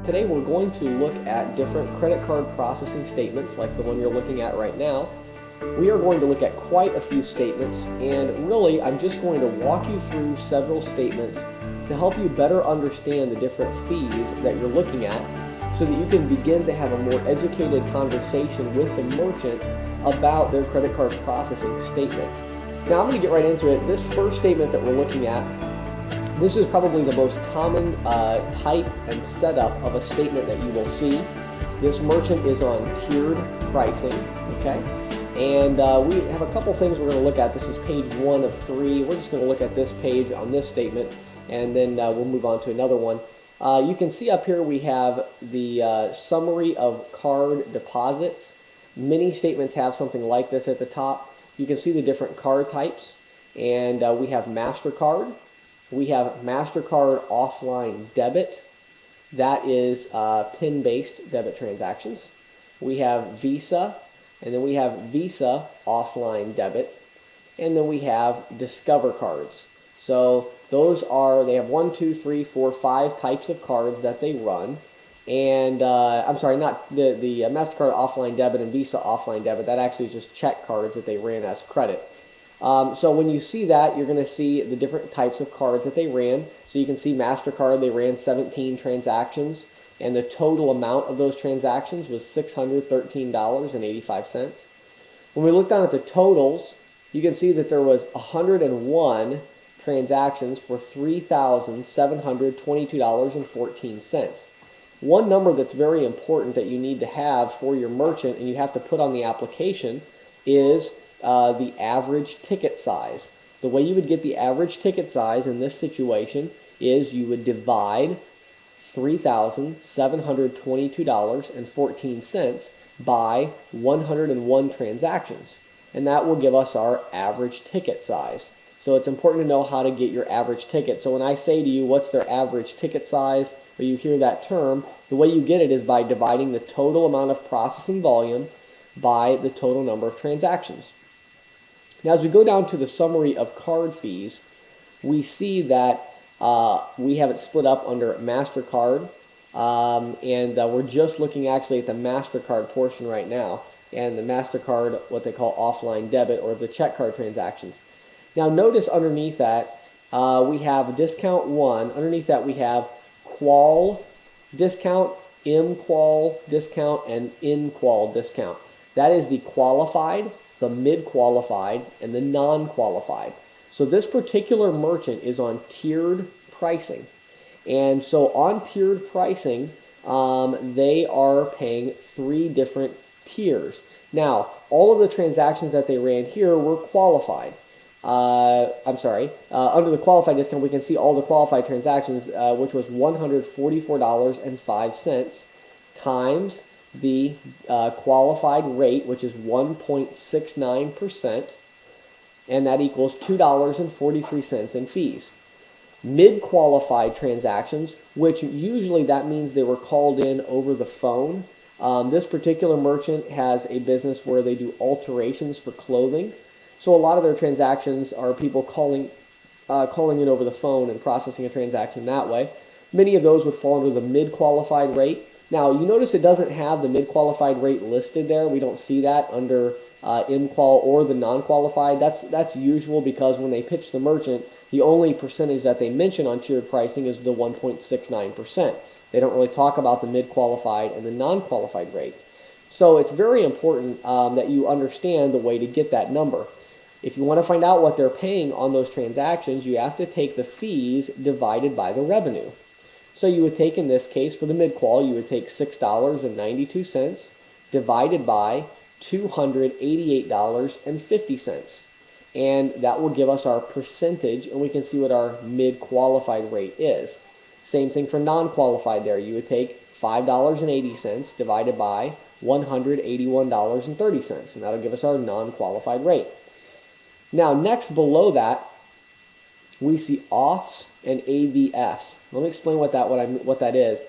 Today we're going to look at different credit card processing statements like the one you're looking at right now. We are going to look at quite a few statements, and really I'm just going to walk you through several statements to help you better understand the different fees that you're looking at so that you can begin to have a more educated conversation with the merchant about their credit card processing statement. Now I'm going to get right into it. This first statement that we're looking at, this is probably the most common type and setup of a statement that you will see. This merchant is on tiered pricing, okay? And we have a couple things we're going to look at. This is page 1 of 3. We're just going to look at this page on this statement, and then we'll move on to another one. You can see up here we have the summary of card deposits. Many statements have something like this at the top. You can see the different card types, and we have MasterCard. We have MasterCard offline debit. That is PIN-based debit transactions. We have Visa, and then we have Visa offline debit. And then we have Discover cards. So those are, they have 1, 2, 3, 4, 5 types of cards that they run. And I'm sorry, not the MasterCard offline debit and Visa offline debit. That actually is just check cards that they ran as credit. So when you see that, you're going to see the different types of cards that they ran. So you can see MasterCard, they ran 17 transactions, and the total amount of those transactions was $613.85. When we look down at the totals, you can see that there was 101 transactions for $3,722.14. One number that's very important that you need to have for your merchant and you have to put on the application is the average ticket size. The way you would get the average ticket size in this situation is you would divide $3,722.14 by 101 transactions, and that will give us our average ticket size. So it's important to know how to get your average ticket. So when I say to you, what's their average ticket size, or you hear that term, the way you get it is by dividing the total amount of processing volume by the total number of transactions. Now, as we go down to the summary of card fees, we see that we have it split up under MasterCard, and we're just looking actually at the MasterCard portion right now, and the MasterCard, what they call offline debit, or the check card transactions. Now, notice underneath that we have discount 1. Underneath that we have qual discount, M-qual discount, and in-qual discount. That is the qualified, the mid-qualified, and the non-qualified. So this particular merchant is on tiered pricing. And so on tiered pricing, they are paying 3 different tiers. Now, all of the transactions that they ran here were qualified. Under the qualified discount, we can see all the qualified transactions, which was $144.05 times the qualified rate, which is 1.69%, and that equals $2.43 in fees. Mid-qualified transactions, which usually that means they were called in over the phone. This particular merchant has a business where they do alterations for clothing. So a lot of their transactions are people calling in over the phone and processing a transaction that way. Many of those would fall under the mid-qualified rate. Now, you notice it doesn't have the mid-qualified rate listed there. We don't see that under M-qual or the non-qualified. That's usual because when they pitch the merchant, the only percentage that they mention on tiered pricing is the 1.69%. They don't really talk about the mid-qualified and the non-qualified rate. So it's very important that you understand the way to get that number. If you want to find out what they're paying on those transactions, you have to take the fees divided by the revenue. So you would take, in this case, for the mid-qual, you would take $6.92 divided by $288.50. And that will give us our percentage, and we can see what our mid-qualified rate is. Same thing for non-qualified there. You would take $5.80 divided by $181.30, and that'll give us our non-qualified rate. Now, next below that, we see auths and AVS. Let me explain what that is.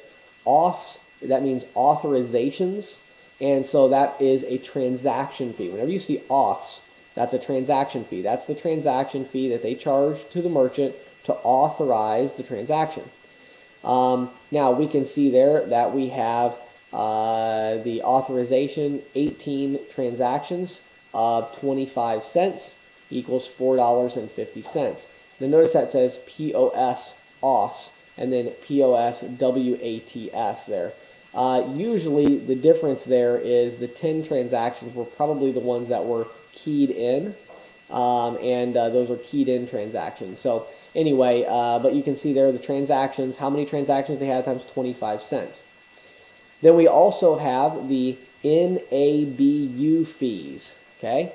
Auths, that means authorizations, and so that is a transaction fee. Whenever you see auths, that's a transaction fee. That's the transaction fee that they charge to the merchant to authorize the transaction. Now we can see there that we have the authorization 18 transactions of 25 cents equals $4.50. Then notice that says POS auths and then POS WATS there. Usually the difference there is the 10 transactions were probably the ones that were keyed in, and those are keyed in transactions. So anyway, but you can see there the transactions, how many transactions they had times 25 cents. Then we also have the NABU fees, okay?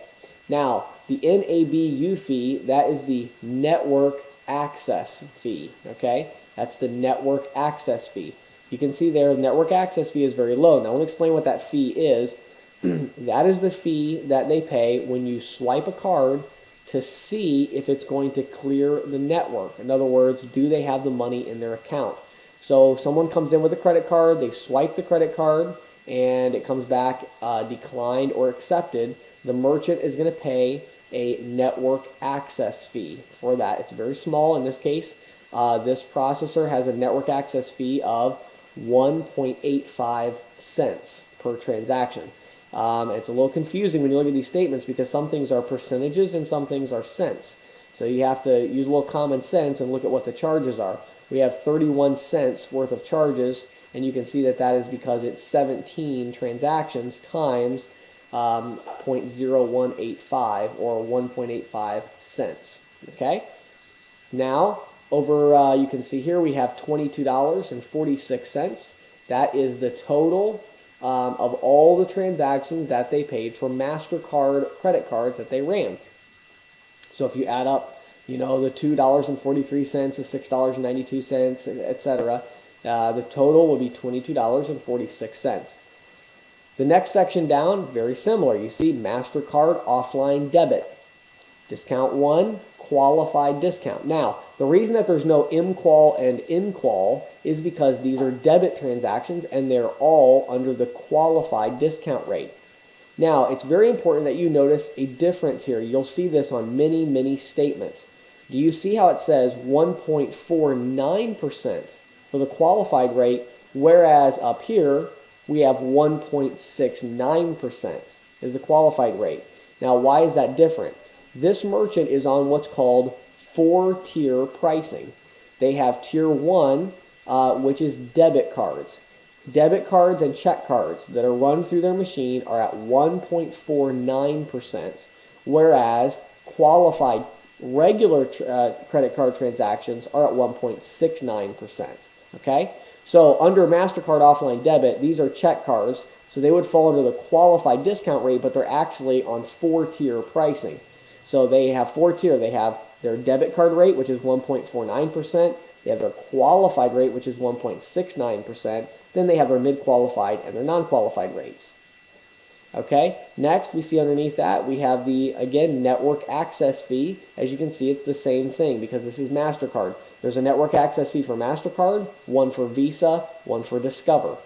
Now, the NABU fee, that is the network access fee, okay? That's the network access fee. You can see there the network access fee is very low. Now, I want to explain what that fee is. That is the fee that they pay when you swipe a card to see if it's going to clear the network. In other words, do they have the money in their account? So if someone comes in with a credit card, they swipe the credit card, and it comes back declined or accepted, the merchant is going to pay a network access fee for that. It's very small in this case. This processor has a network access fee of 1.85 cents per transaction. It's a little confusing when you look at these statements because some things are percentages and some things are cents. So you have to use a little common sense and look at what the charges are. We have 31 cents worth of charges, and you can see that that is because it's 17 transactions times 0.0185 or 1.85 cents. Okay? Now, over you can see here we have $22.46. That is the total of all the transactions that they paid for MasterCard credit cards that they ran. So if you add up, you know, the $2.43, the $6.92, etc., the total will be $22.46. The next section down, very similar. You see MasterCard offline debit. Discount 1, qualified discount. Now, the reason that there's no MQual and InQual is because these are debit transactions and they're all under the qualified discount rate. Now, it's very important that you notice a difference here. You'll see this on many, many statements. Do you see how it says 1.49% for the qualified rate, whereas up here we have 1.69% is the qualified rate. Now, why is that different? This merchant is on what's called 4-tier pricing. They have tier 1, which is debit cards. Debit cards and check cards that are run through their machine are at 1.49%, whereas qualified regular credit card transactions are at 1.69%. Okay? So under MasterCard offline debit, these are check cards, so they would fall under the qualified discount rate, but they're actually on 4-tier pricing. So they have 4-tier. They have their debit card rate, which is 1.49%. They have their qualified rate, which is 1.69%. Then they have their mid-qualified and their non-qualified rates. Okay, next we see underneath that we have the, again, network access fee. As you can see, it's the same thing because this is MasterCard. There's a network access fee for MasterCard, one for Visa, one for Discover.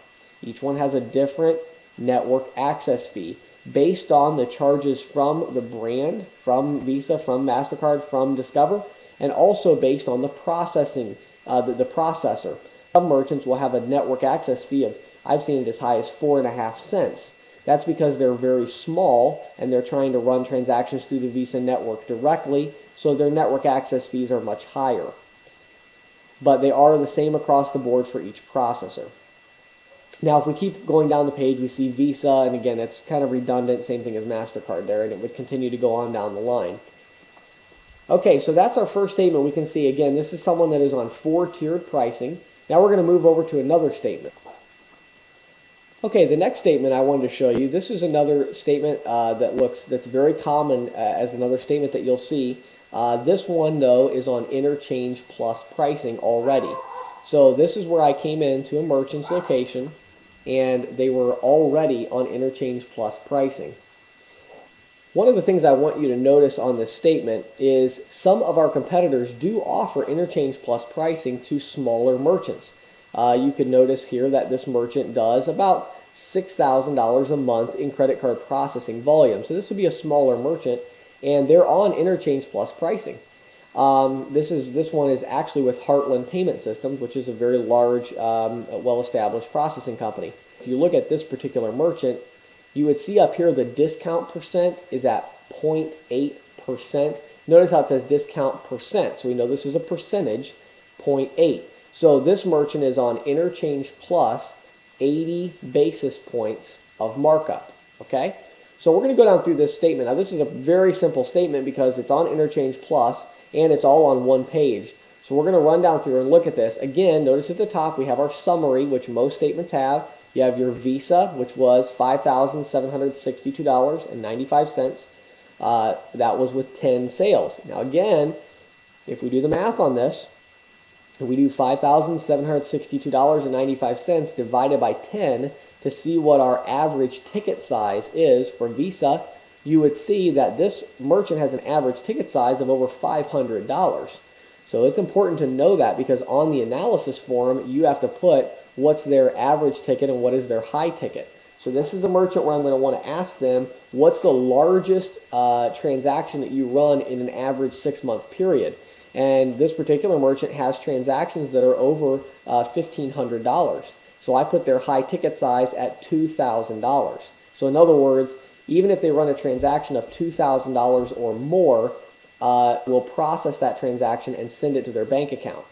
Each one has a different network access fee based on the charges from the brand, from Visa, from MasterCard, from Discover, and also based on the processing, the processor. Some merchants will have a network access fee of, I've seen it as high as 4.5 cents. That's because they're very small and they're trying to run transactions through the Visa network directly, so their network access fees are much higher. But they are the same across the board for each processor. Now, if we keep going down the page, we see Visa, and again, it's kind of redundant, same thing as MasterCard there, and it would continue to go on down the line. Okay, so that's our first statement. We can see, again, this is someone that is on 4-tiered pricing. Now we're going to move over to another statement. Okay, the next statement I wanted to show you, this is another statement that's very common as another statement that you'll see. This one, though, is on Interchange Plus pricing already. So this is where I came into a merchant's location, and they were already on Interchange Plus pricing. One of the things I want you to notice on this statement is some of our competitors do offer Interchange Plus pricing to smaller merchants. You can notice here that this merchant does about $6,000 a month in credit card processing volume. So this would be a smaller merchant, and they're on Interchange Plus pricing. This one is actually with Heartland Payment Systems, which is a very large, well-established processing company. If you look at this particular merchant, you would see up here the discount percent is at 0.8%. Notice how it says discount percent, so we know this is a percentage, 0.8. So this merchant is on Interchange plus 80 basis points of markup, okay? So we're going to go down through this statement. Now this is a very simple statement because it's on Interchange plus and it's all on one page. So we're going to run down through and look at this. Again, notice at the top we have our summary, which most statements have. You have your Visa, which was $5,762.95. That was with 10 sales. Now again, if we do the math on this, we do $5,762.95 divided by 10 to see what our average ticket size is for Visa, you would see that this merchant has an average ticket size of over $500. So it's important to know that because on the analysis form, you have to put what's their average ticket and what is their high ticket. So this is a merchant where I'm going to want to ask them, what's the largest transaction that you run in an average 6-month period? And this particular merchant has transactions that are over $1,500. So I put their high ticket size at $2,000. So in other words, even if they run a transaction of $2,000 or more, we'll process that transaction and send it to their bank account.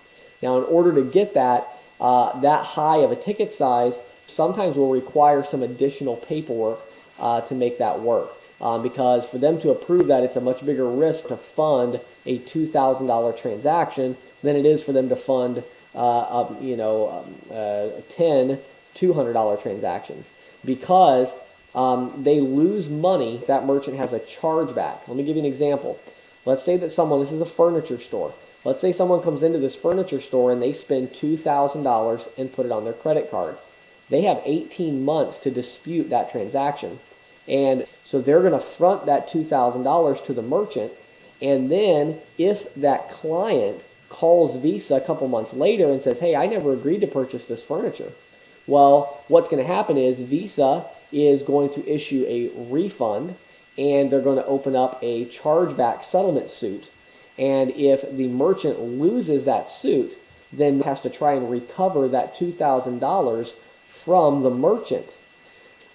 Now, in order to get that high of a ticket size, sometimes we'll require some additional paperwork to make that work. Because for them to approve that, it's a much bigger risk to fund a $2,000 transaction than it is for them to fund 10 $200 transactions, because they lose money if that merchant has a chargeback. Let me give you an example. Let's say that this is a furniture store. Let's say someone comes into this furniture store and they spend $2,000 and put it on their credit card. They have 18 months to dispute that transaction. And so they're going to front that $2,000 to the merchant. And then if that client calls Visa a couple months later and says, hey, I never agreed to purchase this furniture, well, what's going to happen is Visa is going to issue a refund and they're going to open up a chargeback settlement suit. And if the merchant loses that suit, then has to try and recover that $2,000 from the merchant.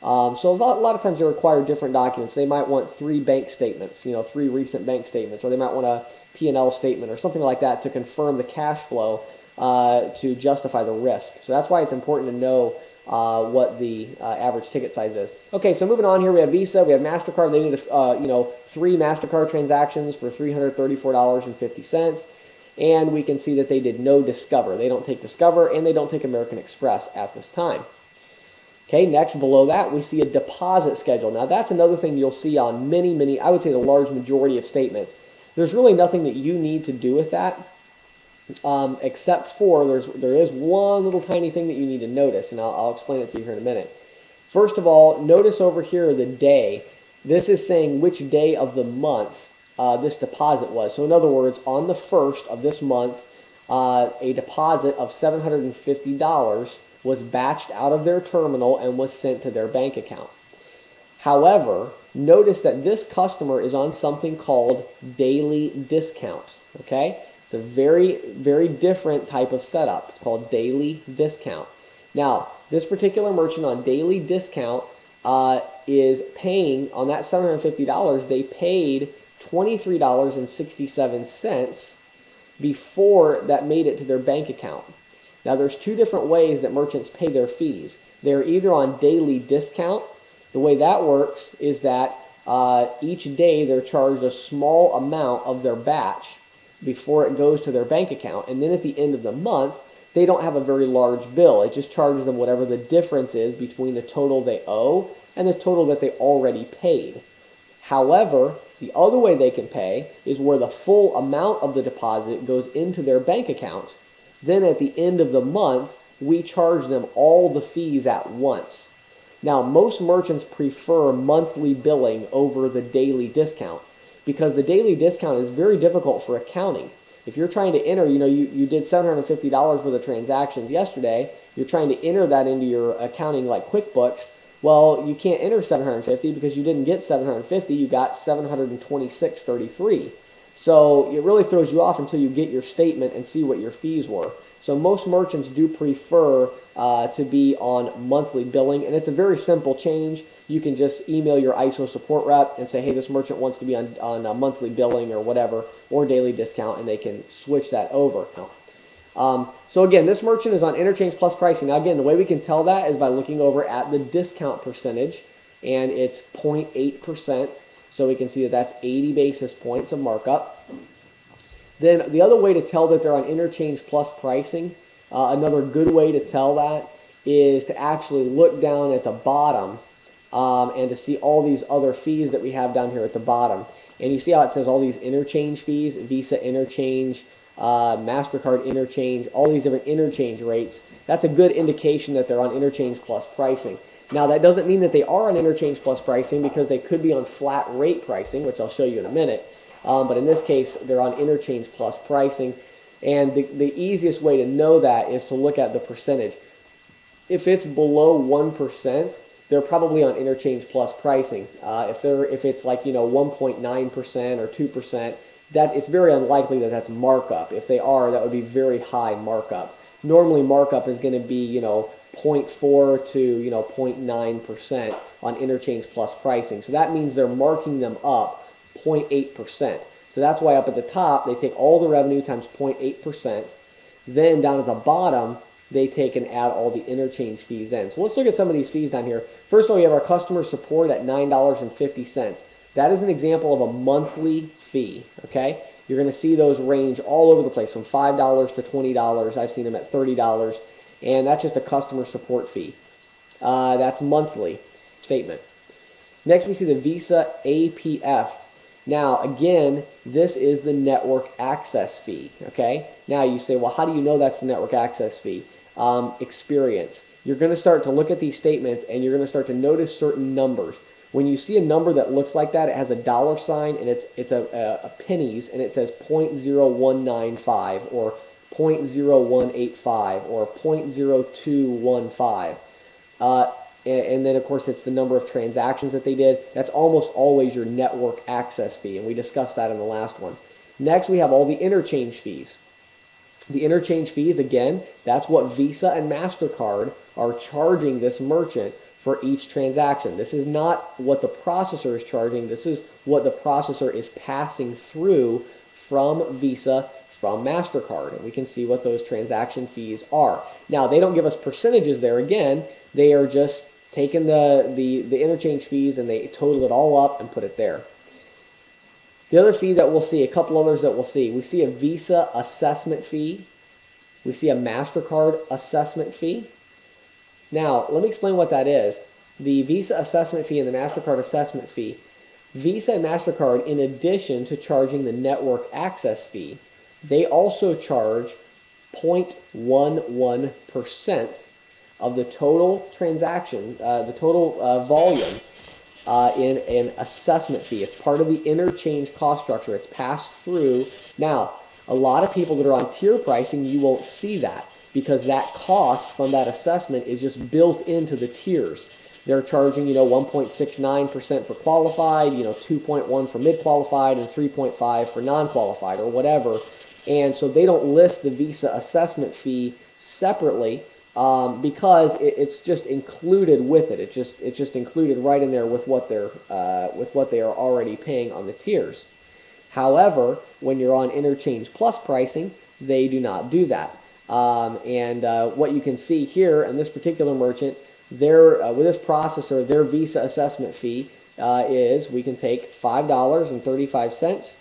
So a lot of times they require different documents. They might want 3 bank statements, 3 recent bank statements, or they might want a P&L statement or something like that to confirm the cash flow to justify the risk. So that's why it's important to know what the average ticket size is. Okay, so moving on here, we have Visa, we have MasterCard. They did 3 MasterCard transactions for $334.50. And we can see that they did no Discover. They don't take Discover and they don't take American Express at this time. Okay, next below that, we see a deposit schedule. Now, that's another thing you'll see on many, I would say the large majority of statements. There's really nothing that you need to do with that, except for there is one little tiny thing that you need to notice, and I'll explain it to you here in a minute. First of all, notice over here the day. This is saying which day of the month this deposit was. So in other words, on the 1st of this month, a deposit of $750 was batched out of their terminal and was sent to their bank account. However, notice that this customer is on something called daily discount. Okay? It's a very, very different type of setup. It's called daily discount. Now, this particular merchant on daily discount is paying, on that $750, they paid $23.67 before that made it to their bank account. Now, there's 2 different ways that merchants pay their fees. They're either on daily discount. The way that works is that each day they're charged a small amount of their batch before it goes to their bank account. And then at the end of the month, they don't have a very large bill. It just charges them whatever the difference is between the total they owe and the total that they already paid. However, the other way they can pay is where the full amount of the deposit goes into their bank account. Then at the end of the month, we charge them all the fees at once. Now, most merchants prefer monthly billing over the daily discount because the daily discount is very difficult for accounting. If you're trying to enter, you did $750 worth of transactions yesterday, you're trying to enter that into your accounting like QuickBooks. Well, you can't enter $750 because you didn't get $750, you got $726.33. So it really throws you off until you get your statement and see what your fees were. So most merchants do prefer to be on monthly billing, and it's a very simple change. You can just email your ISO support rep and say, hey, this merchant wants to be on monthly billing or whatever, or daily discount, and they can switch that over. So again, this merchant is on Interchange Plus pricing. Now again, the way we can tell that is by looking over at the discount percentage, and it's 0.8%. So we can see that that's 80 basis points of markup. Then the other way to tell that they're on Interchange Plus pricing, another good way to tell that is to actually look down at the bottom and to see all these other fees that we have down here at the bottom. And you see how it says all these interchange fees, Visa interchange, MasterCard interchange, all these different interchange rates. That's a good indication that they're on Interchange Plus pricing. Now, that doesn't mean that they are on Interchange Plus pricing, because they could be on flat rate pricing, which I'll show you in a minute. But in this case, they're on Interchange Plus pricing. And the easiest way to know that is to look at the percentage. If it's below 1%, they're probably on Interchange Plus pricing. If it's like 1.9% or 2%, that it's very unlikely that that's markup. If they are, that would be very high markup. Normally, markup is going to be 0.4 to 0.9% on Interchange Plus pricing. So that means they're marking them up 0.8%. So that's why up at the top they take all the revenue times 0.8%. Then down at the bottom they take and add all the interchange fees in. So let's look at some of these fees down here. First of all, we have our customer support at $9.50. That is an example of a monthly fee. Okay, you're going to see those range all over the place from $5 to $20. I've seen them at $30. And that's just a customer support fee. That's monthly statement. Next, we see the Visa APF. Now, again, this is the network access fee. Okay. Now you say, well, how do you know that's the network access fee? Experience. You're going to start to look at these statements, and you're going to start to notice certain numbers. When you see a number that looks like that, it has a dollar sign, and it's a pennies, and it says 0.0195 or 0.0185 or 0.0215. And then, of course, it's the number of transactions that they did. That's almost always your network access fee, and we discussed that in the last one. Next, we have all the interchange fees. The interchange fees, again, that's what Visa and MasterCard are charging this merchant for each transaction. This is not what the processor is charging. This is what the processor is passing through from Visa, from MasterCard, and we can see what those transaction fees are. Now, they don't give us percentages there. Again, they are just taking the interchange fees and they total it all up and put it there. The other fee that we'll see, a couple others that we'll see, we see a Visa assessment fee. We see a MasterCard assessment fee. Now, let me explain what that is. The Visa assessment fee and the MasterCard assessment fee. Visa and MasterCard, in addition to charging the network access fee, they also charge 0.11% of the total transaction, the total volume in an assessment fee. It's part of the interchange cost structure. It's passed through. Now, a lot of people that are on tier pricing, you won't see that because that cost from that assessment is just built into the tiers. They're charging, 1.69% for qualified, 2.1 for mid-qualified, and 3.5 for non-qualified or whatever. And so they don't list the Visa assessment fee separately because it's just included with it. It's just included right in there with what they are already paying on the tiers. However, when you're on Interchange Plus pricing, they do not do that. What you can see here in this particular merchant, with this processor, their Visa assessment fee is, we can take $5.35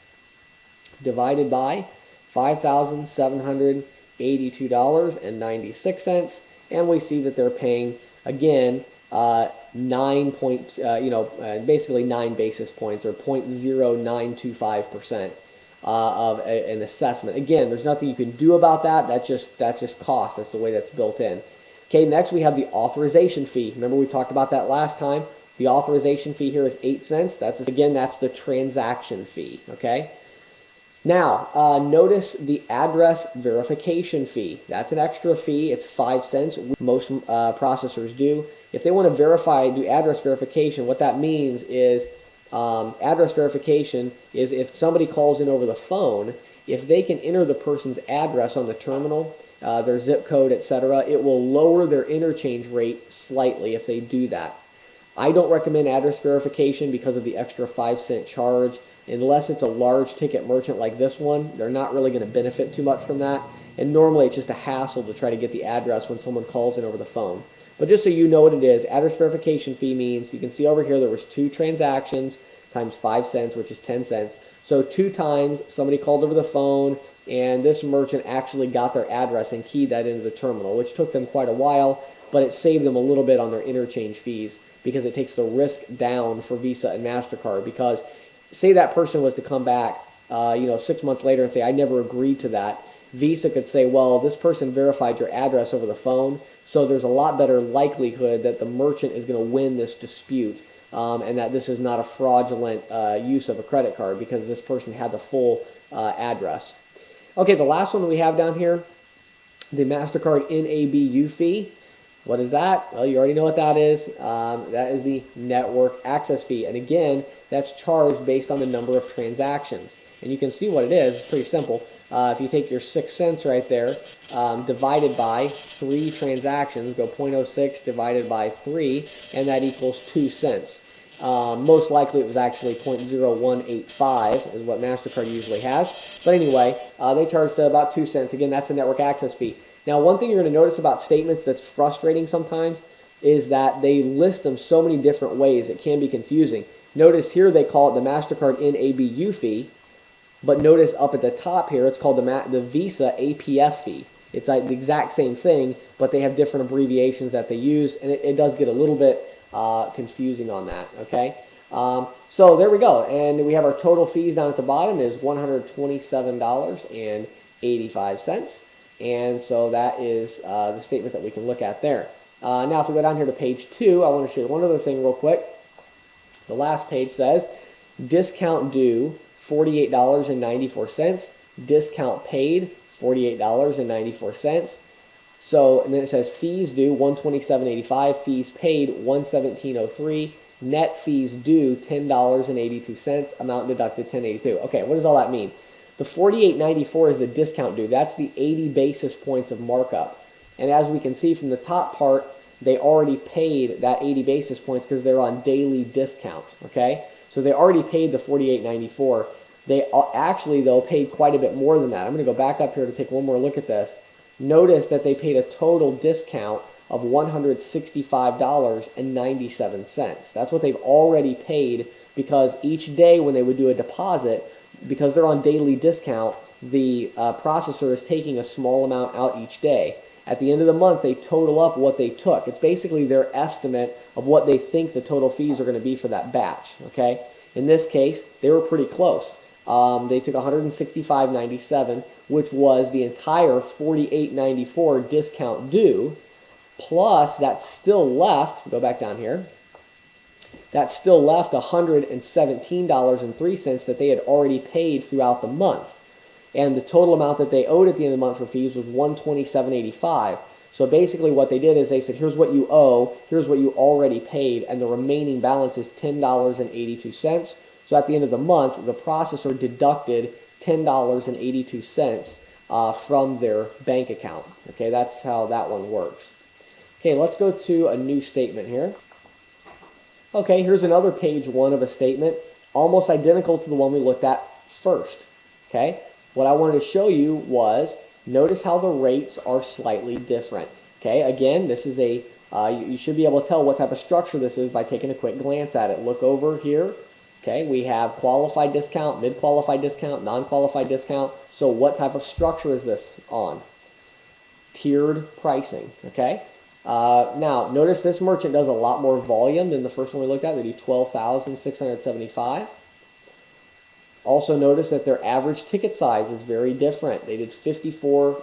divided by $5,782.96, and we see that they're paying again basically 9 basis points or 0.0925% of an assessment. Again, there's nothing you can do about that. That's just cost. That's the way that's built in. Okay, next we have the authorization fee. Remember we talked about that last time. The authorization fee here is 8 cents. That's the transaction fee. Okay. Now, notice the address verification fee. That's an extra fee. It's 5 cents. Most processors do. If they want to do address verification, what that means is Address verification is if somebody calls in over the phone, if they can enter the person's address on the terminal, their zip code, etc., it will lower their interchange rate slightly if they do that. I don't recommend address verification because of the extra 5-cent charge. Unless it's a large ticket merchant like this one, they're not really going to benefit too much from that. And normally it's just a hassle to try to get the address when someone calls in over the phone. But just so you know what it is, address verification fee means, you can see over here there was 2 transactions times 5 cents, which is 10 cents. So 2 times somebody called over the phone and this merchant actually got their address and keyed that into the terminal, which took them quite a while, but it saved them a little bit on their interchange fees because it takes the risk down for Visa and MasterCard. Because say that person was to come back 6 months later and say, I never agreed to that, Visa could say, well, this person verified your address over the phone, so there's a lot better likelihood that the merchant is going to win this dispute, and that this is not a fraudulent use of a credit card because this person had the full address. Okay, the last one we have down here, the MasterCard NABU fee. What is that? Well, you already know what that is. That is the network access fee. And again, that's charged based on the number of transactions. And you can see what it is. It's pretty simple. If you take your 6 cents right there, divided by 3 transactions, go 0.06 divided by 3, and that equals 2 cents. Most likely it was actually 0.0185 is what MasterCard usually has. But anyway, they charged about 2 cents. Again, that's the network access fee. Now, one thing you're going to notice about statements that's frustrating sometimes is that they list them so many different ways it can be confusing. Notice here they call it the MasterCard NABU fee, but notice up at the top here it's called the Visa APF fee. It's like the exact same thing, but they have different abbreviations that they use, and it does get a little bit confusing on that, okay? So there we go, and we have our total fees down at the bottom is $127.85. And so that is the statement that we can look at there. Now, if we go down here to page 2, I want to show you one other thing real quick. The last page says, discount due, $48.94. Discount paid, $48.94. So, and then it says fees due, $127.85. Fees paid, $117.03. Net fees due, $10.82. Amount deducted, $10.82. Okay, what does all that mean? The $48.94 is the discount due. That's the 80 basis points of markup. And as we can see from the top part, they already paid that 80 basis points because they're on daily discount, okay? So they already paid the $48.94. They actually, though, paid quite a bit more than that. I'm going to go back up here to take one more look at this. Notice that they paid a total discount of $165.97. That's what they've already paid because each day when they would do a deposit, because they're on daily discount, the processor is taking a small amount out each day. At the end of the month, they total up what they took. It's basically their estimate of what they think the total fees are going to be for that batch, okay? In this case, they were pretty close. They took $165.97, which was the entire $48.94 discount due, plus that still left, go back down here, that still left $117.03 that they had already paid throughout the month. And the total amount that they owed at the end of the month for fees was $127.85. So basically what they did is they said, here's what you owe, here's what you already paid, and the remaining balance is $10.82. So at the end of the month, the processor deducted $10.82 from their bank account. Okay, that's how that one works. Okay, let's go to a new statement here. Okay, here's another page 1 of a statement, almost identical to the one we looked at first. Okay, what I wanted to show you was, notice how the rates are slightly different. Okay, again, this is a, you should be able to tell what type of structure this is by taking a quick glance at it. Look over here. Okay, we have qualified discount, mid-qualified discount, non-qualified discount. So what type of structure is this on? Tiered pricing, okay? Now, notice this merchant does a lot more volume than the first one we looked at. They do 12,675. Also notice that their average ticket size is very different. They did 54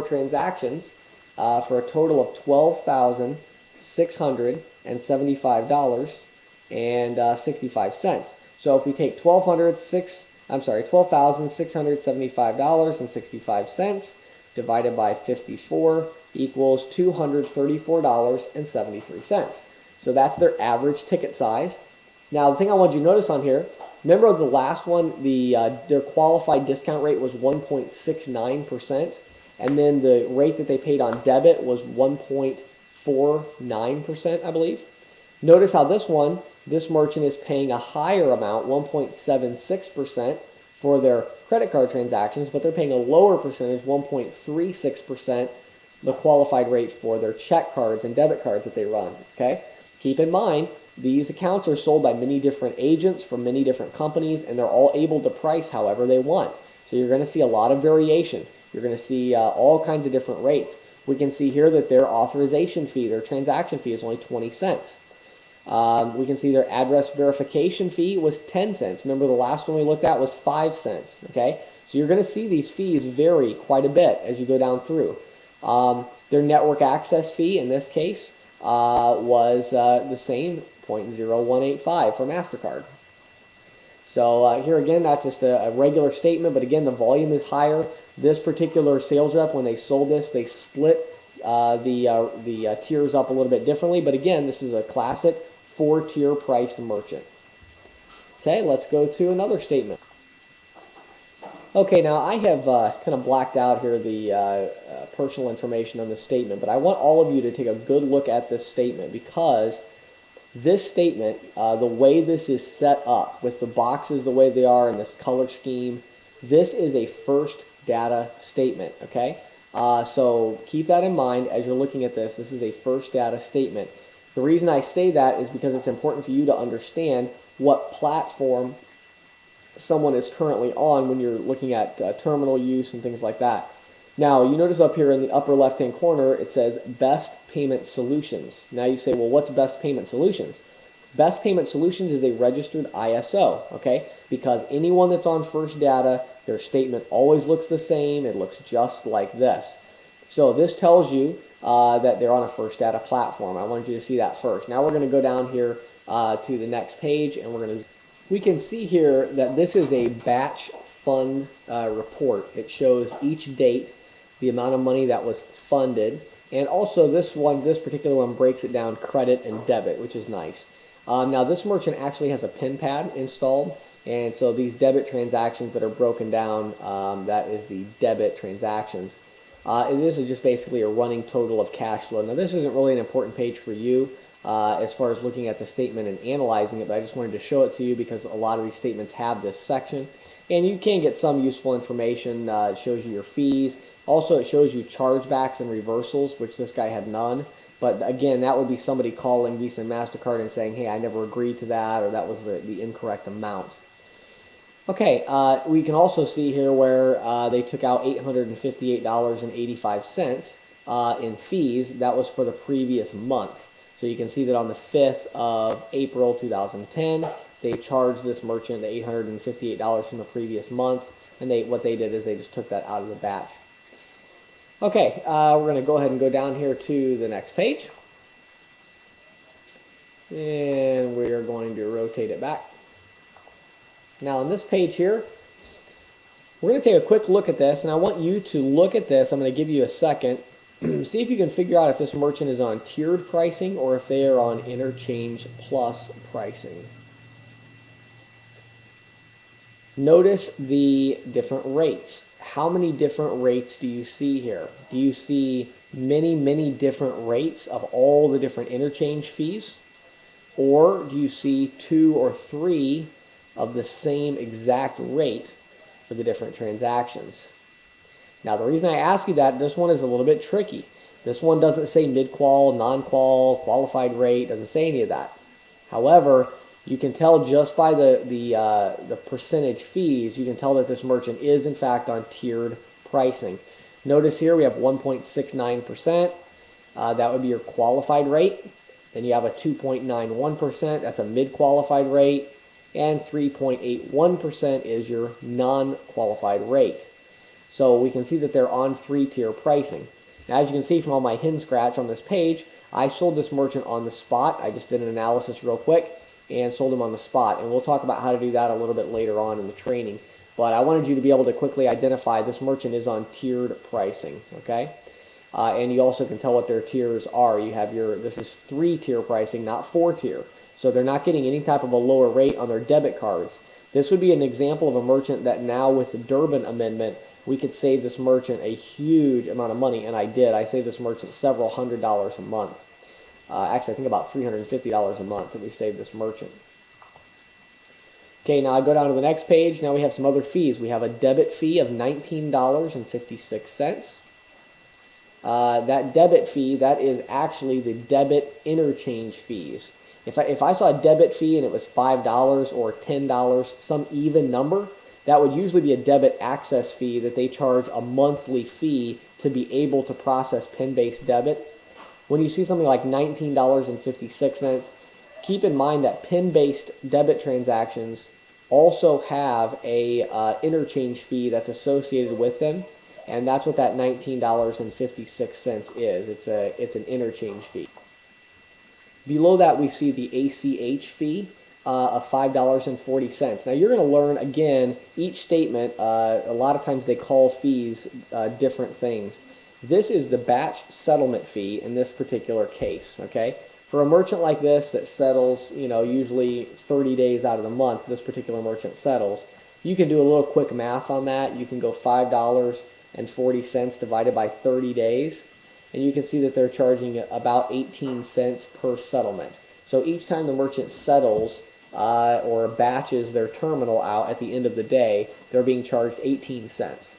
transactions for a total of $12,675.65. So if we take $12,675.65 divided by 54 equals $234.73. So that's their average ticket size. Now, the thing I want you to notice on here, remember the last one, their qualified discount rate was 1.69%, and then the rate that they paid on debit was 1.49%, I believe. Notice how this merchant is paying a higher amount, 1.76%, for their credit card transactions, but they're paying a lower percentage, 1.36%, the qualified rate for their check cards and debit cards that they run. Okay? Keep in mind, these accounts are sold by many different agents from many different companies, and they're all able to price however they want. So you're going to see a lot of variation. You're going to see all kinds of different rates. We can see here that their authorization fee, their transaction fee, is only 20 cents. We can see their address verification fee was 10 cents. Remember the last one we looked at was 5 cents. Okay, so you're going to see these fees vary quite a bit as you go down through. Their network access fee in this case was the same, 0.0185 for MasterCard. So here again, that's just a regular statement, but again, the volume is higher. This particular sales rep, when they sold this, they split the tiers up a little bit differently, but again, this is a classic 4-tier priced merchant. Okay, let's go to another statement. Okay, now I have kind of blacked out here the personal information on this statement, but I want all of you to take a good look at this statement, because this statement, the way this is set up, with the boxes the way they are in this color scheme, this is a first data statement, okay? So keep that in mind as you're looking at this. This is a first data statement. The reason I say that is because it's important for you to understand what platform someone is currently on when you're looking at terminal use and things like that. Now, you notice up here in the upper left-hand corner, it says Best Payment Solutions. Now you say, well, what's Best Payment Solutions? Best Payment Solutions is a registered ISO, okay? Because anyone that's on First Data, their statement always looks the same. It looks just like this. So this tells you that they're on a First Data platform. I wanted you to see that first. Now we're going to go down here to the next page, and we can see here that this is a batch fund report. It shows each date, the amount of money that was funded, and also this particular one breaks it down credit and debit, which is nice. Now this merchant actually has a pin pad installed, and so these debit transactions that are broken down, that is the debit transactions. This is just basically a running total of cash flow. Now this isn't really an important page for you as far as looking at the statement and analyzing it, but I just wanted to show it to you because a lot of these statements have this section. And you can get some useful information. It shows you your fees. Also, it shows you chargebacks and reversals, which this guy had none. But again, that would be somebody calling Visa and MasterCard and saying, hey, I never agreed to that, or that was the incorrect amount. Okay, we can also see here where they took out $858.85 in fees. That was for the previous month. So you can see that on the 5th of April 2010, they charged this merchant the $858 from the previous month, and what they did is they just took that out of the batch. Okay, we're going to go ahead and go down here to the next page, and we are going to rotate it back. Now on this page here, we're going to take a quick look at this, and I want you to look at this. I'm going to give you a second. See if you can figure out if this merchant is on tiered pricing or if they are on Interchange Plus pricing. Notice the different rates. How many different rates do you see here? Do you see many, many different rates of all the different interchange fees? Or do you see 2 or 3 of the same exact rate for the different transactions? Now, the reason I ask you that, this one is a little bit tricky. This one doesn't say mid-qual, non-qual, qualified rate, doesn't say any of that. However, you can tell just by the percentage fees, you can tell that this merchant is in fact on tiered pricing. Notice here we have 1.69%. That would be your qualified rate. Then you have a 2.91%. That's a mid-qualified rate. And 3.81% is your non-qualified rate. So we can see that they're on 3-tier pricing. Now, as you can see from all my hen scratch on this page, I sold this merchant on the spot. I just did an analysis real quick and sold him on the spot. And we'll talk about how to do that a little bit later on in the training. But I wanted you to be able to quickly identify this merchant is on tiered pricing, okay? And you also can tell what their tiers are. You have this is 3-tier pricing, not 4-tier. So they're not getting any type of a lower rate on their debit cards. This would be an example of a merchant that now with the Durbin Amendment, we could save this merchant a huge amount of money, and I did. I saved this merchant several $100s a month. Actually, I think about $350 a month that we saved this merchant. Okay, now I go down to the next page. Now we have some other fees. We have a debit fee of $19.56. That debit fee, that is actually the debit interchange fees. If I saw a debit fee and it was $5 or $10, some even number, that would usually be a debit access fee that they charge a monthly fee to be able to process PIN-based debit. When you see something like $19.56, keep in mind that PIN-based debit transactions also have a interchange fee that's associated with them, and that's what that $19.56 is. It's an interchange fee. Below that, we see the ACH fee of $5.40. Now, you're going to learn, again, each statement, a lot of times they call fees different things. This is the batch settlement fee in this particular case, okay? For a merchant like this that settles, usually 30 days out of the month, this particular merchant settles, you can do a little quick math on that. You can go $5.40 divided by 30 days, and you can see that they're charging about 18 cents per settlement. So each time the merchant settles or batches their terminal out at the end of the day, they're being charged 18 cents.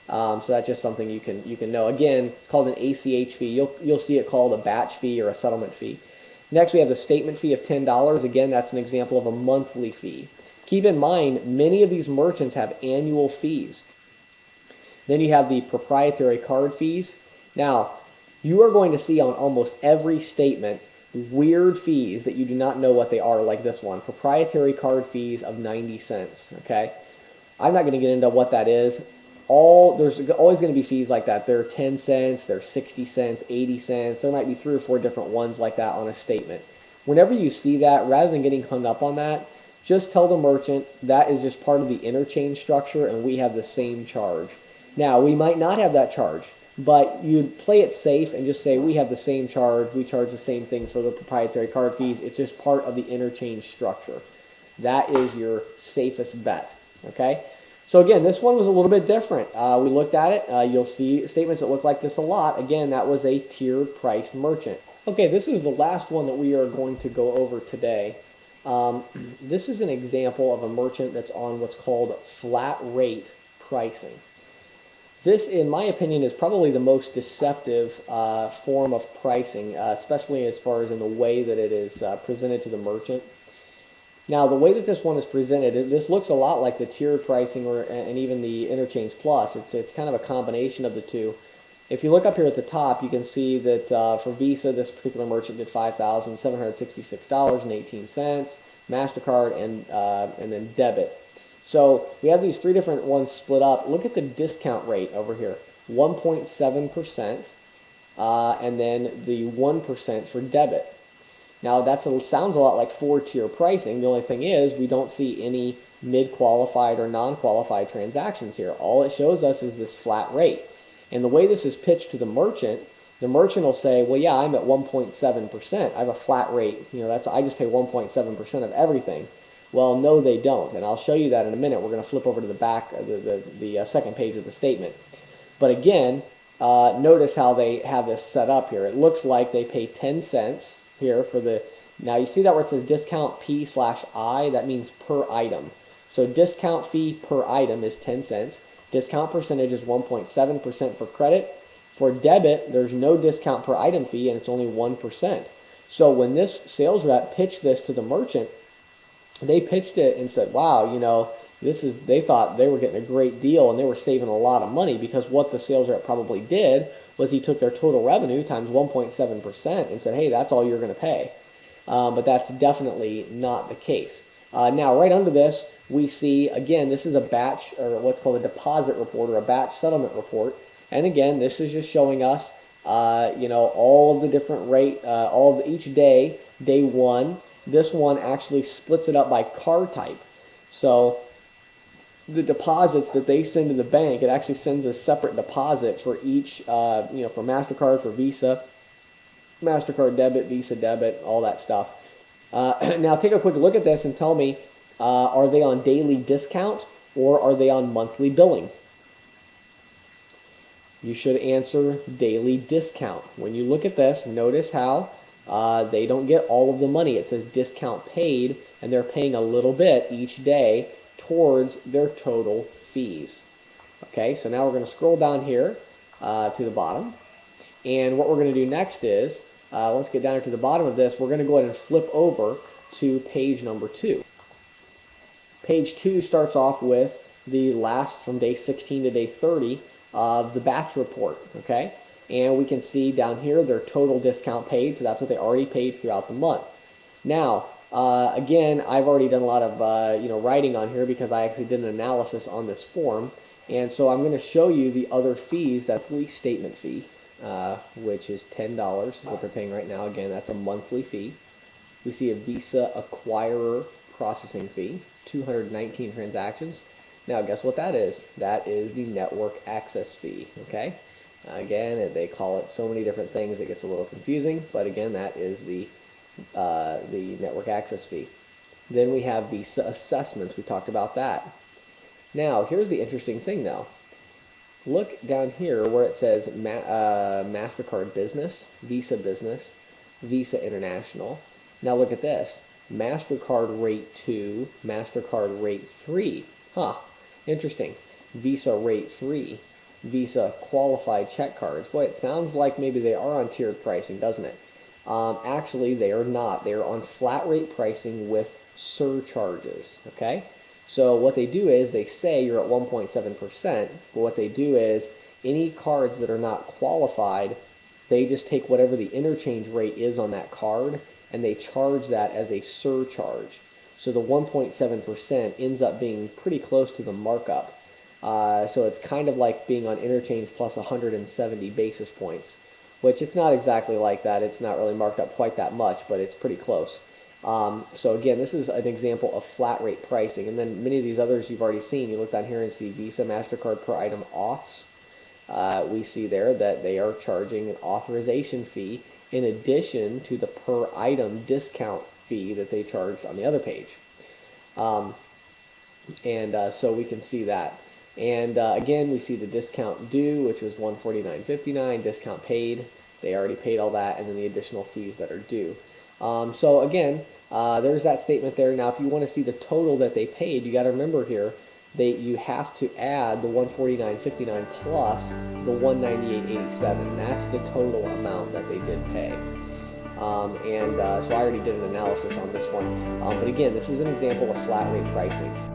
So that's just something you can know. Again, it's called an ACH fee. You'll see it called a batch fee or a settlement fee. Next, we have the statement fee of $10. Again, that's an example of a monthly fee. Keep in mind, many of these merchants have annual fees. Then you have the proprietary card fees. Now, you are going to see on almost every statement weird fees that you do not know what they are, like this one. Proprietary card fees of 90 cents, okay? I'm not going to get into what that is. There's always going to be fees like that. There are 10 cents, there are 60 cents, 80 cents. There might be 3 or 4 different ones like that on a statement. Whenever you see that, rather than getting hung up on that, just tell the merchant that is just part of the interchange structure and we have the same charge. Now, we might not have that charge, but you'd play it safe and just say we have the same charge, we charge the same thing for the proprietary card fees. It's just part of the interchange structure. That is your safest bet, okay? So again, this one was a little bit different. We looked at it. You'll see statements that look like this a lot. Again, that was a tiered priced merchant. Okay, this is the last one that we are going to go over today. This is an example of a merchant that's on what's called flat rate pricing. This, in my opinion, is probably the most deceptive form of pricing, especially as far as in the way that it is presented to the merchant. Now, the way that this one is presented, this looks a lot like the tiered pricing and even the Interchange Plus. It's kind of a combination of the two. If you look up here at the top, you can see that for Visa, this particular merchant did $5,766.18, MasterCard, and then debit. So we have these 3 different ones split up. Look at the discount rate over here, 1.7%, and then the 1% for debit. Now that sounds a lot like 4-tier pricing. The only thing is we don't see any mid-qualified or non-qualified transactions here. All it shows us is this flat rate. And the way this is pitched to the merchant will say, well, yeah, I'm at 1.7%. I have a flat rate. I just pay 1.7% of everything. Well, no, they don't. And I'll show you that in a minute. We're going to flip over to the back, the second page of the statement. But again, notice how they have this set up here. It looks like they pay 10 cents here for the, now you see that where it says discount P/I, that means per item. So discount fee per item is 10 cents. Discount percentage is 1.7% for credit. For debit, there's no discount per item fee and it's only 1%. So when this sales rep pitched this to the merchant, they pitched it and said, wow, they thought they were getting a great deal and they were saving a lot of money, because what the sales rep probably did was he took their total revenue times 1.7% and said, hey, that's all you're going to pay. But that's definitely not the case. Now, right under this, we see, again, this is a batch, or what's called a deposit report or a batch settlement report. And again, this is just showing us, all of the different rate, each day, day one. This one actually splits it up by card type. So the deposits that they send to the bank, it actually sends a separate deposit for each, for MasterCard, for Visa, MasterCard debit, Visa debit, all that stuff. Now take a quick look at this and tell me, are they on daily discount or are they on monthly billing? You should answer daily discount. When you look at this, notice how they don't get all of the money. It says discount paid, and they're paying a little bit each day towards their total fees. Okay, so now we're going to scroll down here to the bottom. And what we're going to do next is, let's get down to the bottom of this, we're going to go ahead and flip over to page number 2. Page 2 starts off with the last from day 16 to day 30 of the batch report, okay? And we can see down here their total discount paid, so that's what they already paid throughout the month. Now, again, I've already done a lot of writing on here because I actually did an analysis on this form, and so I'm going to show you the other fees. That's the statement fee, which is $10, what they're paying right now. Again, that's a monthly fee. We see a Visa acquirer processing fee, 219 transactions. Now, guess what that is? That is the network access fee, okay? Again, they call it so many different things it gets a little confusing, but again, that is the network access fee. Then we have Visa assessments. We talked about that. Now, here's the interesting thing, though. Look down here where it says MasterCard Business, Visa Business, Visa International. Now look at this. MasterCard Rate 2, MasterCard Rate 3. Huh, interesting. Visa Rate 3, Visa Qualified Check Cards. Boy, it sounds like maybe they are on tiered pricing, doesn't it? Actually, they are not. They are on flat rate pricing with surcharges, okay? So what they do is they say you're at 1.7%, but what they do is any cards that are not qualified, they just take whatever the interchange rate is on that card and they charge that as a surcharge. So the 1.7% ends up being pretty close to the markup. So it's kind of like being on interchange plus 170 basis points, which it's not exactly like that. It's not really marked up quite that much, but it's pretty close. So again, this is an example of flat rate pricing. And then many of these others you've already seen. You look down here and see Visa, MasterCard per item auths. We see there that they are charging an authorization fee in addition to the per item discount fee that they charged on the other page. So we can see that. And again, we see the discount due, which was $149.59, discount paid. They already paid all that, and then the additional fees that are due. So again, there's that statement there. Now, if you want to see the total that they paid, you got to remember here, you have to add the $149.59 plus the $198.87. That's the total amount that they did pay. So I already did an analysis on this one. But again, this is an example of flat rate pricing.